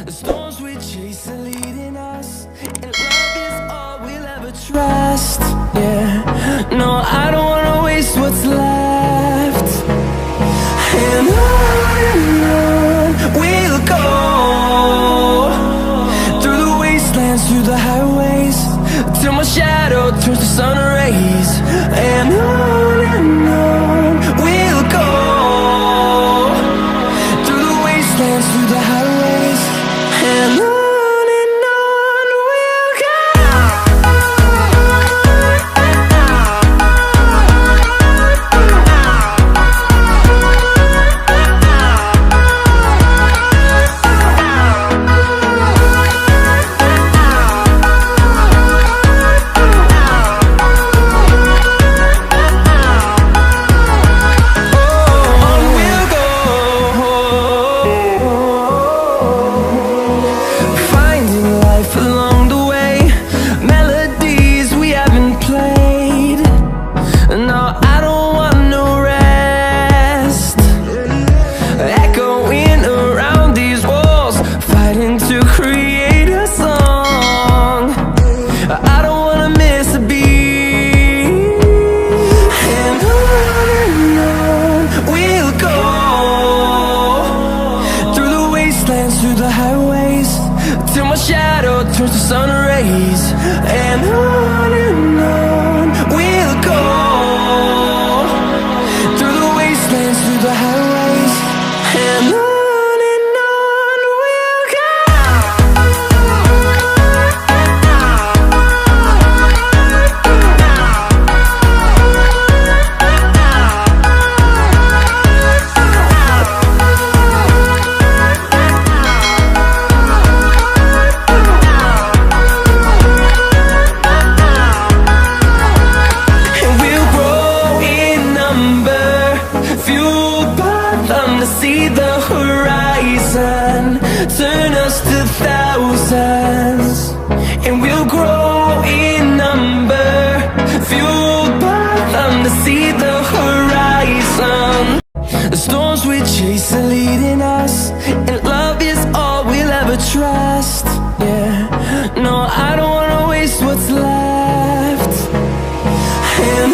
The storms we chase are leading us, and love is all we'll ever trust. Yeah, no, I don't wanna waste what's left. And on we'll go, through the wastelands, through the highways, till my shadow turns to sun rays. And on we'll go, through the wastelands, through the highways, and on we'll go. Through the highways, till my shadow turns to sun rays. And on we'll go, through the wastelands, through the highways, and on we'll go. To see the horizon turn us to thousands, and we'll grow in number, fueled by them to see the horizon. The storms we chase are leading us, and love is all we'll ever trust. Yeah, no, I don't wanna waste what's left. And